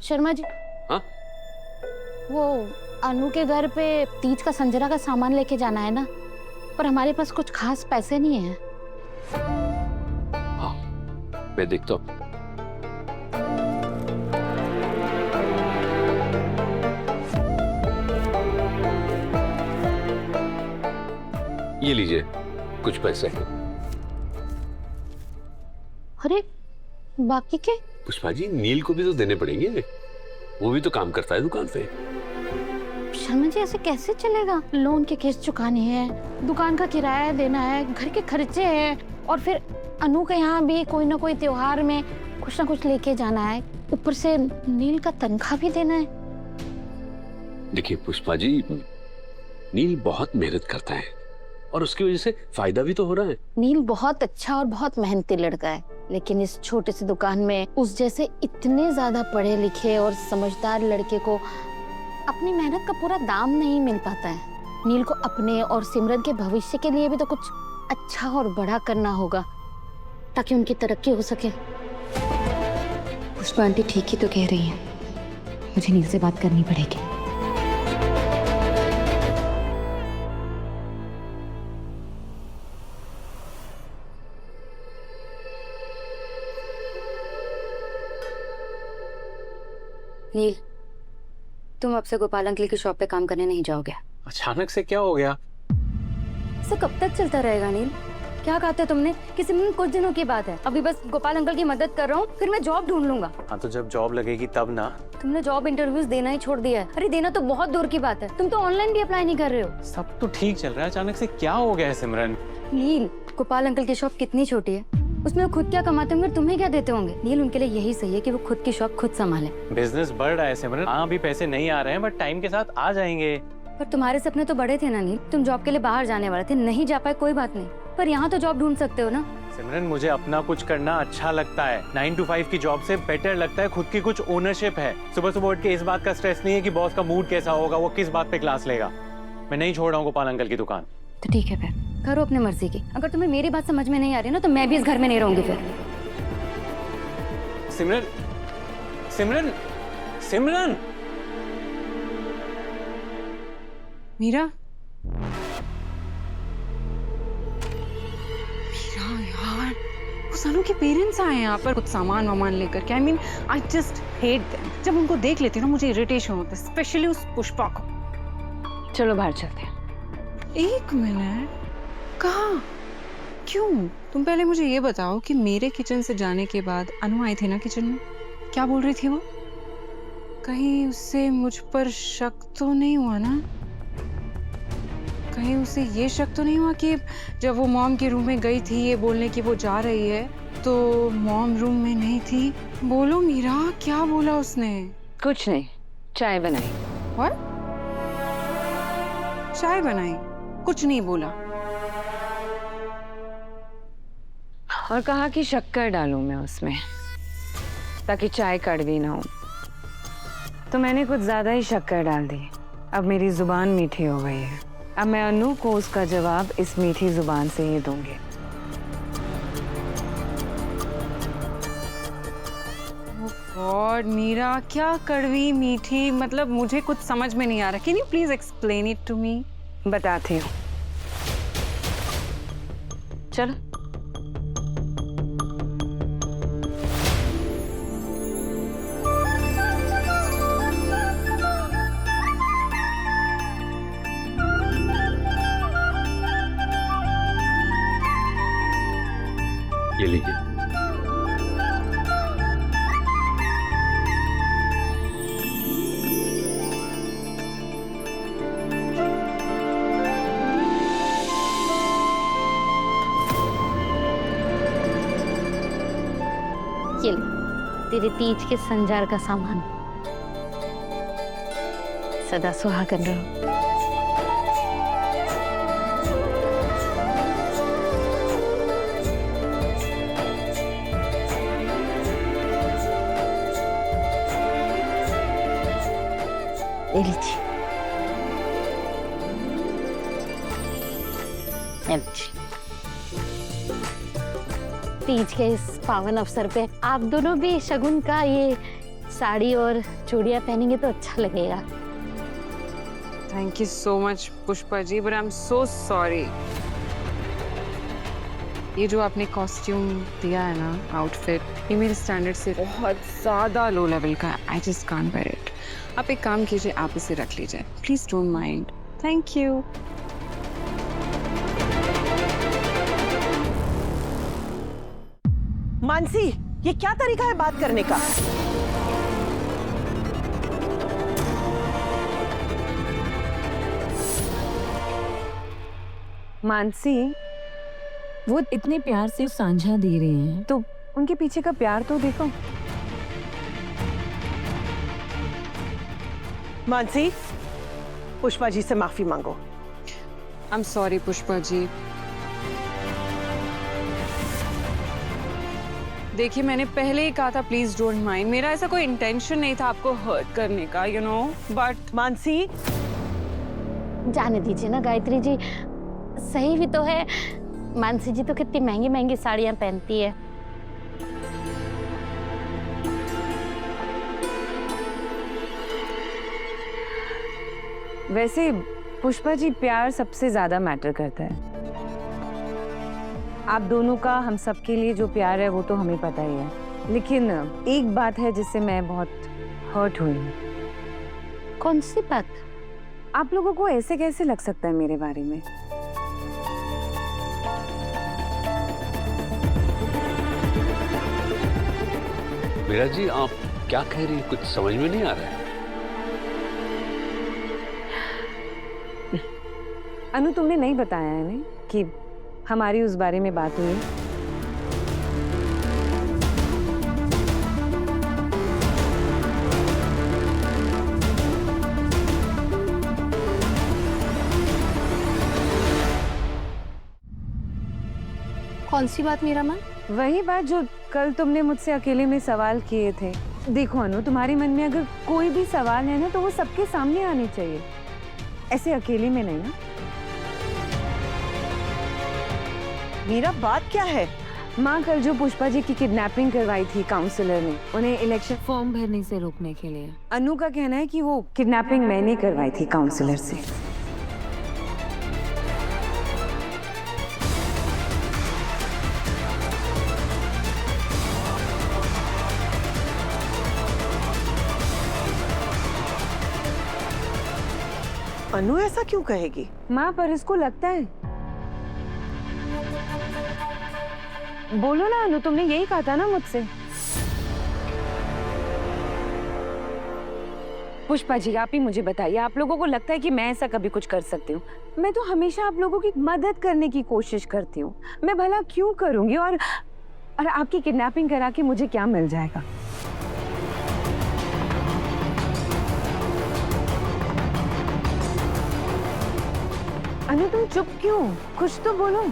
शर्मा जी। हाँ? वो अनु के घर पे तीज का संजरा का सामान लेके जाना है ना, पर हमारे पास कुछ खास पैसे नहीं है। हाँ, मैं देखता हूँ। ये लीजिए कुछ पैसे। अरे बाकी के? पुष्पा जी, नील को भी तो देने पड़ेंगे, वो भी तो काम करता है दुकान पे। शर्मा जी ऐसे कैसे चलेगा? लोन के किस्त चुकाने हैं, दुकान का किराया देना है, घर के खर्चे हैं, और फिर अनु के यहाँ भी कोई ना कोई त्योहार में कुछ ना कुछ लेके जाना है, ऊपर से नील का तनख्वाह भी देना है। देखिए पुष्पा जी, नील बहुत मेहनत करता है और उसकी वजह से फायदा भी तो हो रहा है। नील बहुत अच्छा और बहुत मेहनती लड़का है, लेकिन इस छोटे से दुकान में उस जैसे इतने ज्यादा पढ़े लिखे और समझदार लड़के को अपनी मेहनत का पूरा दाम नहीं मिल पाता है। नील को अपने और सिमरन के भविष्य के लिए भी तो कुछ अच्छा और बड़ा करना होगा, ताकि उनकी तरक्की हो सके। पुष्पा आंटी ठीक ही तो कह रही हैं, मुझे नील से बात करनी पड़ेगी। नील, तुम अब से गोपाल अंकल की शॉप पे काम करने नहीं जाओगे। अचानक से क्या हो गया? इसे कब तक चलता रहेगा नील? क्या कहते तुमने? किसी में कुछ दिनों की बात है, अभी बस गोपाल अंकल की मदद कर रहा हूँ, फिर मैं जॉब ढूंढ लूंगा। हाँ तो जब जॉब लगेगी तब ना। तुमने जॉब इंटरव्यूज देना ही छोड़ दिया है। अरे देना तो बहुत दूर की बात है, तुम तो ऑनलाइन भी अप्लाई नहीं कर रहे हो। सब तो ठीक चल रहा है, अचानक से क्या हो गया है सिमरन? नील, गोपाल अंकल की शॉप कितनी छोटी है, उसमें वो खुद क्या कमाते होंगे, तुम्हें क्या देते होंगे? नील, उनके लिए यही सही है कि वो खुद की शॉप खुद संभाले। बिजनेस बढ़ रहा है सिमरन, हाँ अभी पैसे नहीं आ रहे हैं, बट टाइम के साथ आ जाएंगे। पर तुम्हारे सपने तो बड़े थे ना नील, तुम जॉब के लिए बाहर जाने वाले थे, नहीं जा पाए कोई बात नहीं, पर यहाँ तो जॉब ढूंढ सकते हो ना। सिमरन, मुझे अपना कुछ करना अच्छा लगता है, 9 to 5 की जॉब से बेटर लगता है खुद की कुछ ओनरशिप है। सुबह सुबह उठ के इस बात का स्ट्रेस नहीं है कि बॉस का मूड कैसा होगा, वो किस बात पे क्लास लेगा। मैं नहीं छोड़ रहा हूँ गोपाल अंकल की दुकान। तो ठीक है, फिर करो अपने मर्जी की। अगर तुम्हें मेरी बात समझ में नहीं आ रही ना, तो मैं भी इस घर में नहीं रहूंगी फिर। सिमरन, सिमरन, सिमरन! मीरा, यार वो सनू के पेरेंट्स आए हैं यहाँ पर कुछ सामान वामान लेकर के। I just hate them. जब उनको देख लेती हूँ ना, मुझे इरिटेशन होता है, स्पेशली उस पुष्पा को। चलो बाहर चलते हैं। एक मिनट, कहाँ? क्यों? तुम पहले मुझे ये बताओ कि मेरे किचन से जाने के बाद अनु आई थी ना किचन में, क्या बोल रही थी वो? कहीं उससे मुझ पर शक तो नहीं हुआ ना? कहीं उसे ये शक तो नहीं हुआ कि जब वो मॉम के रूम में गई थी ये बोलने की वो जा रही है, तो मॉम रूम में नहीं थी? बोलो मीरा, क्या बोला उसने? कुछ नहीं, चाय बनाई। और चाय बनाई, कुछ नहीं बोला? और कहा कि शक्कर डालूं मैं उसमें, ताकि चाय कड़वी ना हो। तो मैंने कुछ ज्यादा ही शक्कर डाल दी। अब मेरी जुबान मीठी हो गई है। अब मैं अनु को उसका जवाब इस मीठी जुबान से ही दूंगी। गॉड मीरा, क्या कड़वी मीठी, मतलब मुझे कुछ समझ में नहीं आ रहा। Can you please explain it to me? बताती हूँ, चलो। ये लीजिए। ये ले, तेरे तीज के संजार का सामान। सदा सुहागन रहो। ले लीजिए, ले लीजिए। तीज के इस पावन अवसर पे आप दोनों भी शगुन का ये साड़ी और चूड़ियाँ पहनेंगे तो अच्छा लगेगा। Thank you so much Pushpa ji, but I am so sorry. ये जो आपने कॉस्ट्यूम दिया है ना, आउटफिट, ये मेरे स्टैंडर्ड से बहुत ज़्यादा लो लेवल का है। I just can't bear it. आप एक काम कीजिए, आप इसे रख लीजिए, please don't mind. Thank you. Mansi, ये क्या तरीका है बात करने का? मानसी, वो इतने प्यार से सांझा दे रहे हैं। तो उनके पीछे का प्यार तो देखो। मानसी, पुष्पा जी से माफी मांगो। I am sorry Pushpa ji. देखिए, मैंने पहले ही कहा था प्लीज डोंट माइंड। मेरा ऐसा कोई इंटेंशन नहीं था आपको हर्ट करने का, यू नो, बट मानसी, जाने दीजिए ना गायत्री जी, सही भी तो है। मानसी जी तो कितनी महंगी महंगी साड़ियाँ पहनती है। वैसे पुष्पा जी, प्यार सबसे ज्यादा मैटर करता है। आप दोनों का हम सबके लिए जो प्यार है वो तो हमें पता ही है, लेकिन एक बात है जिससे मैं बहुत हर्ट हुई हूँ। कौन सी बात? आप लोगों को ऐसे कैसे लग सकता है मेरे बारे में? मीरा जी, आप क्या कह रही हैं? कुछ समझ में नहीं आ रहा है। अनु, तुमने नहीं बताया है ना कि हमारी उस बारे में बात हुई? कौन सी बात मीरा मैम? वही बात जो कल तुमने मुझसे अकेले में सवाल किए थे। देखो अनु, तुम्हारे मन में अगर कोई भी सवाल है ना तो वो सबके सामने आने चाहिए, ऐसे अकेले में नहीं ना। मेरा बात क्या है? माँ, कल जो पुष्पा जी की किडनैपिंग करवाई थी काउंसलर ने, उन्हें इलेक्शन फॉर्म भरने से रोकने के लिए। अनु का कहना है कि वो किडनैपिंग मैंने करवाई थी काउंसलर से। अनु ऐसा क्यों कहेगी? माँ, पर इसको लगता है। बोलो ना अनु, तुमने यही कहा था ना मुझसे। पुष्पा जी, आप ही मुझे बताइए, आप लोगों को लगता है कि मैं ऐसा कभी कुछ कर सकती हूँ? मैं तो हमेशा आप लोगों की मदद करने की कोशिश करती हूँ। मैं भला क्यों करूंगी? और आपकी किडनैपिंग करा के मुझे क्या मिल जाएगा? अनु, तुम चुप क्यों? कुछ तो बोलो।